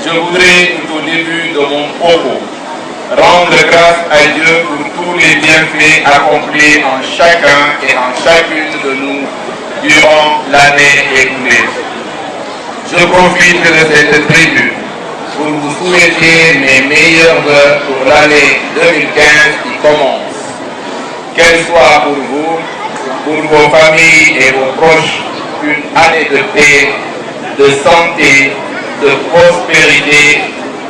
Je voudrais, tout au début de mon propos, rendre grâce à Dieu pour tous les bienfaits accomplis en chacun et en chacune de nous durant l'année écoulée. Je profite de cette tribune pour vous souhaiter mes meilleurs vœux pour l'année 2015 qui commence. Qu'elle soit pour vous, pour vos familles et vos proches, une année de paix, de santé, de prospérité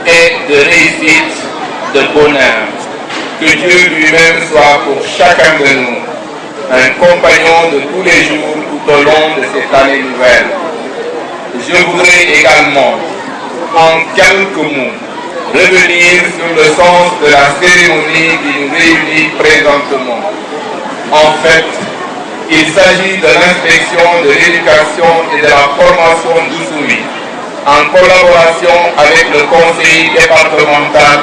et de réussite, de bonheur. Que Dieu lui-même soit pour chacun de nous un compagnon de tous les jours tout au long de cette année nouvelle. Je voudrais également, en quelques mots, revenir sur le sens de la cérémonie qui nous réunit présentement. En fait, il s'agit de l'inspection de l'éducation et de la formation d'Oussouye, en collaboration avec le conseil départemental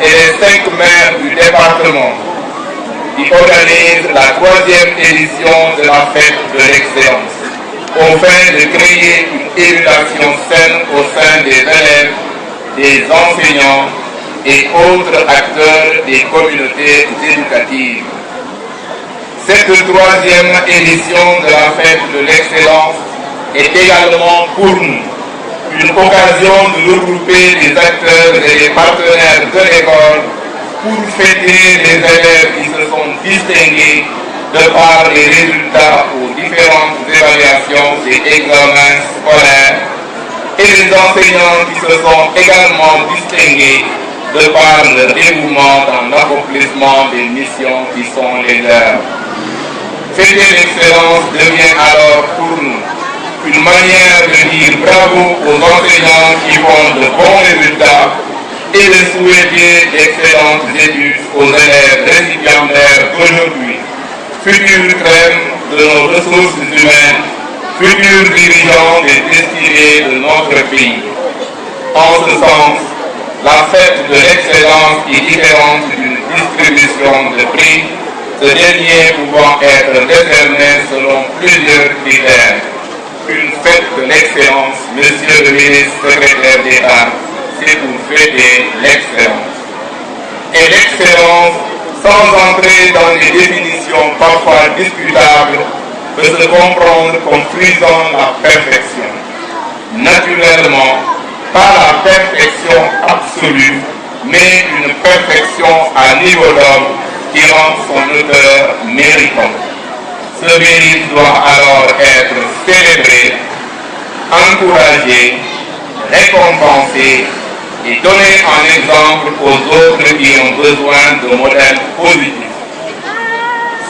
et les 5 maires du département, qui organise la 3e édition de la fête de l'excellence, afin de créer une émulation saine au sein des élèves, des enseignants et autres acteurs des communautés éducatives. Cette 3e édition de la fête de l'excellence est également pour nous une occasion de regrouper les acteurs et les partenaires de l'école pour fêter les élèves qui se sont distingués de par les résultats aux différentes évaluations des examens scolaires et les enseignants qui se sont également distingués de par leur dévouement dans l'accomplissement des missions qui sont les leurs. Fêter l'excellence devient alors pour nous une manière de dire bravo aux enseignants qui font de bons résultats et de souhaiter d'excellentes études aux élèves récipiendaires d'aujourd'hui, futurs crèmes de nos ressources humaines, futurs dirigeants des destinées de notre pays. En ce sens, la fête de l'excellence est différente d'une distribution de prix, ce dernier pouvant être décerné selon plusieurs critères. Une fête de l'excellence, Monsieur le ministre secrétaire d'État, c'est pour fêter l'excellence. Et l'excellence, sans entrer dans des définitions parfois discutables, peut se comprendre comme frisant la perfection. Naturellement, pas la perfection absolue, mais une perfection à niveau d'homme qui rend son auteur méritant. Ce mérite doit alors être célébré, encouragé, récompensé et donné en exemple aux autres qui ont besoin de modèles positifs.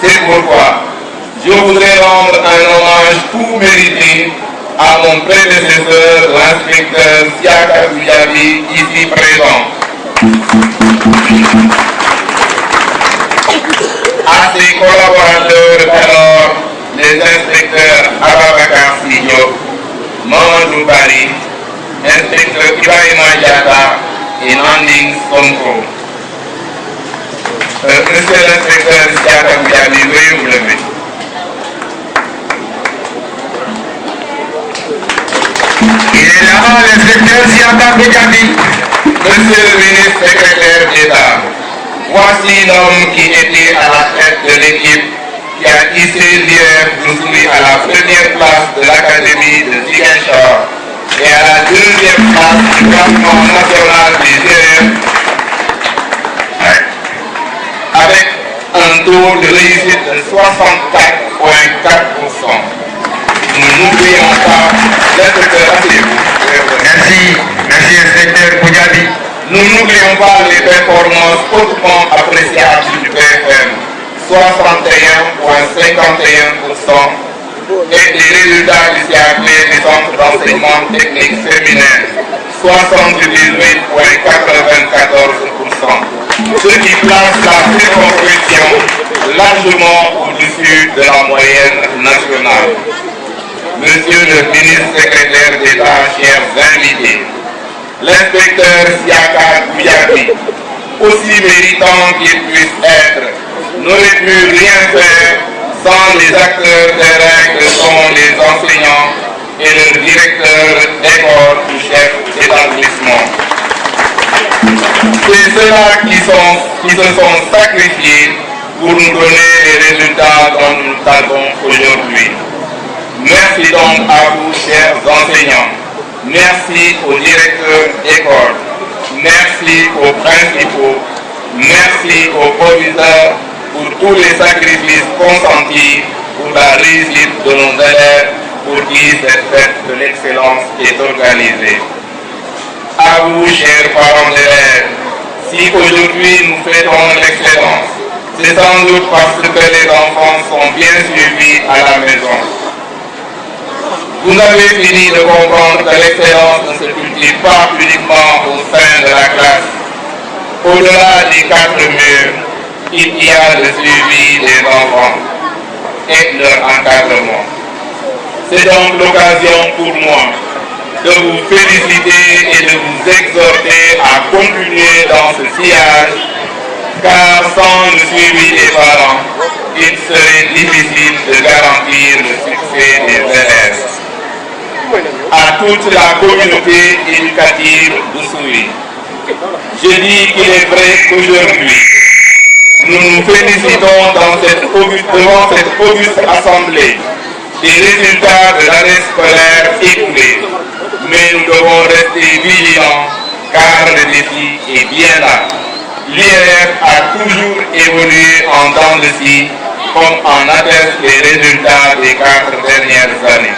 C'est pourquoi je voudrais rendre un hommage tout mérité à mon prédécesseur, l'inspecteur Siaka Goudiaby, ici présent. À ses collaborateurs alors, les inspecteurs Ababakar Sidiop, Mamadou Bari, inspecteur Ibrahima Diata et Nanding Sonko. Monsieur l'inspecteur Siaka Goudiaby, veuillez vous lever. Il est là, l'inspecteur Siaka Goudiaby. Monsieur le ministre secrétaire d'État, voici l'homme qui était à la tête de l'équipe qui a hissé l'IEF d'Oussouye à la 1e place de l'Académie de Ziguinchor et à la 2e place du classement national des élèves avec un taux de réussite de 64,4%. Nous n'oublions pas l'inspecteur. Merci inspecteur Goudiaby. Nous n'oublions pas les performances hautement appréciables du PFM, 61,51% et des résultats du CAP des centres d'enseignement technique féminin, 78,94%, ce qui place la circonscription largement au-dessus de la moyenne nationale. Monsieur le ministre secrétaire d'État, chers invités, l'inspecteur Siaka Goudiaby, aussi méritant qu'il puisse être, n'aurait pu rien faire sans les acteurs terrain que sont les enseignants et leurs directeurs d'école ou chefs d'établissement. C'est ceux-là qui se sont sacrifiés pour nous donner les résultats dont nous avons aujourd'hui. Merci donc à vous, chers enseignants. Merci aux directeurs d'école. Merci aux principaux. Merci aux proviseurs pour tous les sacrifices consentis pour la réussite de nos élèves pour qui cette fête de l'excellence est organisée. À vous, chers parents d'élèves, si aujourd'hui nous fêtons l'excellence, c'est sans doute parce que les enfants sont bien suivis à la maison. Vous avez fini de comprendre que l'excellence ne se cultive pas uniquement au sein de la classe. Au-delà des 4 murs, il y a le suivi des enfants et leur encadrement. C'est donc l'occasion pour moi de vous féliciter et de vous exhorter à continuer dans ce sillage, car sans le suivi des parents, il serait difficile de garantir le succès des élèves. À toute la communauté éducative d'Oussouye, je dis qu'il est vrai qu'aujourd'hui, nous nous félicitons devant cette auguste assemblée des résultats de l'année scolaire écoulée. Mais nous devons rester vigilants car le défi est bien là. L'IRF a toujours évolué en dents de scie, comme en attestent les résultats des 4 dernières années.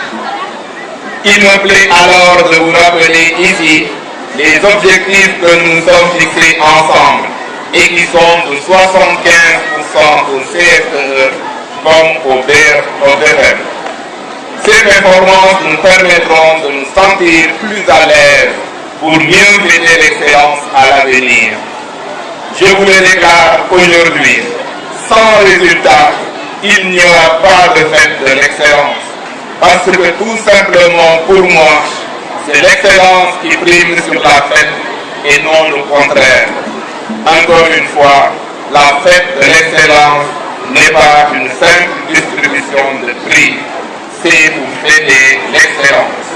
Il me plaît alors de vous rappeler ici les objectifs que nous nous sommes fixés ensemble et qui sont de 75% au CFE comme au BFM. Ces performances nous permettront de nous sentir plus à l'aise pour mieux fêter l'excellence à l'avenir. Je vous le déclare aujourd'hui, sans résultat, il n'y aura pas de fête de l'excellence. Parce que tout simplement, pour moi, c'est l'excellence qui prime sur la fête et non le contraire. Encore une fois, la fête de l'excellence n'est pas une simple distribution de prix. C'est pour fêter l'excellence.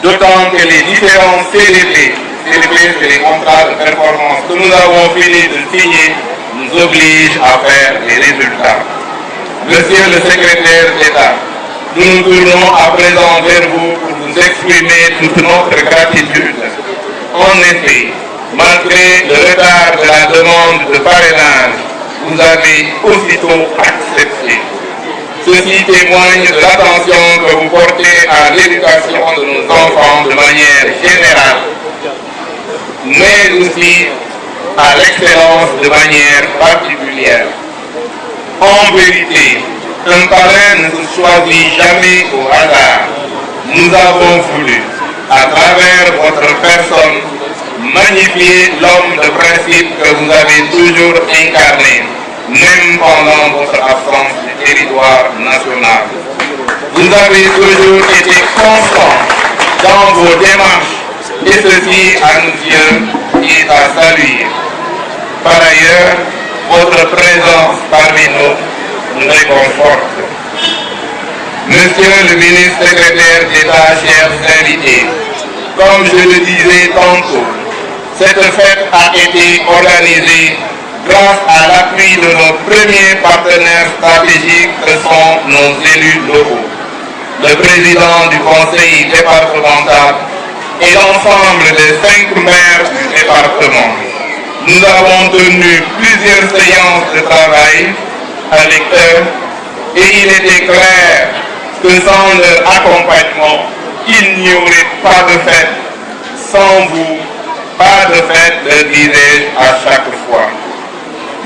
D'autant que les différents CDP, c'est les contrats de performance que nous avons fini de signer, nous obligent à faire des résultats. Monsieur le secrétaire d'État, nous nous tournons à présent vers vous pour vous exprimer toute notre gratitude. En effet, malgré le retard de la demande de parrainage, vous avez aussitôt accepté. Ceci témoigne de l'attention que vous portez à l'éducation de nos enfants de manière générale, mais aussi à l'excellence de manière particulière. En vérité, un parrain ne se choisit jamais au hasard. Nous avons voulu, à travers votre personne, magnifier l'homme de principe que vous avez toujours incarné, même pendant votre absence du territoire national. Vous avez toujours été constant dans vos démarches, et ceci, à nos yeux, est à saluer. Par ailleurs, votre présence parmi nous nous réconforte. Monsieur le ministre secrétaire d'État, chers invités, comme je le disais tantôt, cette fête a été organisée grâce à l'appui de nos premiers partenaires stratégiques que sont nos élus locaux, le président du conseil départemental et l'ensemble des 5 maires du département. Nous avons tenu plusieurs séances de travail avec eux et il était clair que sans leur accompagnement, il n'y aurait pas de fête. Sans vous, pas de fête, le disais-je à chaque fois.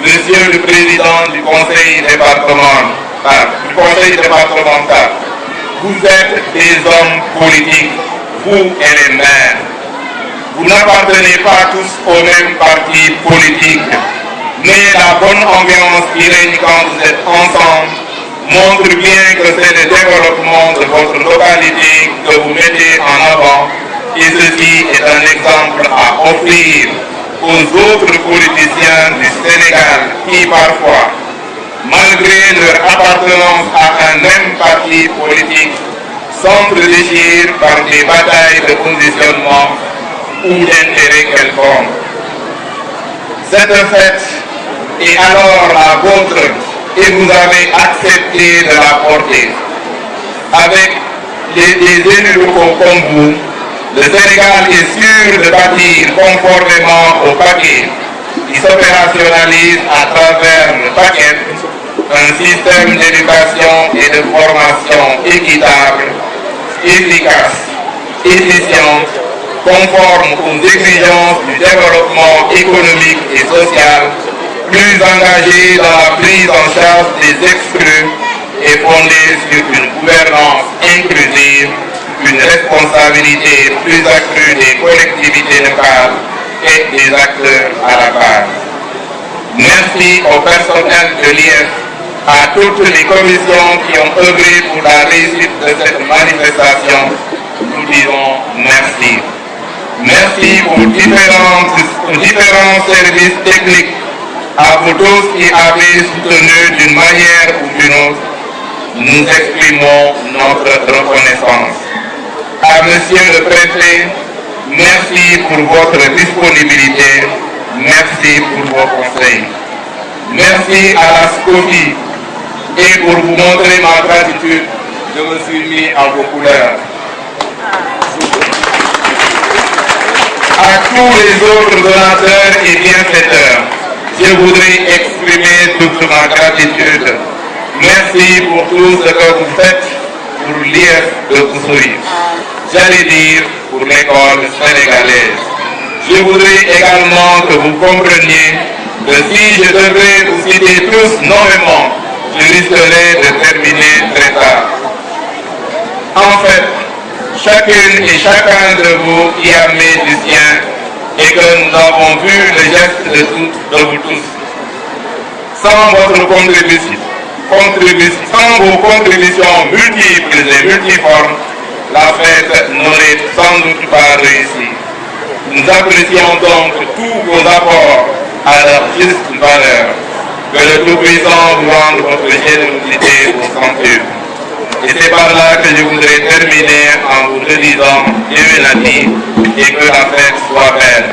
Monsieur le président du conseil départemental, vous êtes des hommes politiques, vous et les maires. Vous n'appartenez pas tous au même parti politique, mais la bonne ambiance qui règne quand vous êtes ensemble montre bien que c'est le développement de votre localité que vous mettez en avant, et ceci est un exemple à offrir aux autres politiciens du Sénégal qui parfois, malgré leur appartenance à un même parti politique, s'entre-déchirent par des batailles de positionnement ou d'intérêts quelconques. Cette fête est alors la vôtre et vous avez accepté de la porter. Avec des élus locaux comme vous, le Sénégal est sûr de bâtir conformément au paquet qui s'opérationnalise à travers le paquet un système d'éducation et de formation équitable, efficace, efficient, conforme aux exigences du développement économique et social, plus engagé dans la prise en charge des exclus et fondé sur une gouvernance inclusive, une responsabilité plus accrue des collectivités locales et des acteurs à la base. Merci au personnel de l'IEF, à toutes les commissions qui ont œuvré pour la réussite de cette manifestation. Nous disons merci. Merci aux différents services techniques, à vous tous qui avez soutenu d'une manière ou d'une autre. Nous exprimons notre reconnaissance. À Monsieur le Préfet, merci pour votre disponibilité, merci pour vos conseils. Merci à la SCOFI et pour vous montrer ma gratitude, je me suis mis en vos couleurs. À tous les autres donateurs et bienfaiteurs, je voudrais exprimer toute ma gratitude. Merci pour tout ce que vous faites pour l'IEF de Oussouye. J'allais dire pour l'école sénégalaise. Je voudrais également que vous compreniez que si je devais vous citer tous nommément, je risquerais de terminer très tard. En fait, chacune et chacun de vous y a mis du sien et que nous avons vu le geste de vous tous. Sans votre contribution, sans vos contributions multiples et multiformes, la fête n'aurait sans doute pas réussi. Nous apprécions donc tous vos apports à leur juste valeur. Que le Tout-Puissant vous rende votre générosité au centuple. Et c'est par là que je voudrais terminer en vous le disant bienvenue et que la fête soit belle.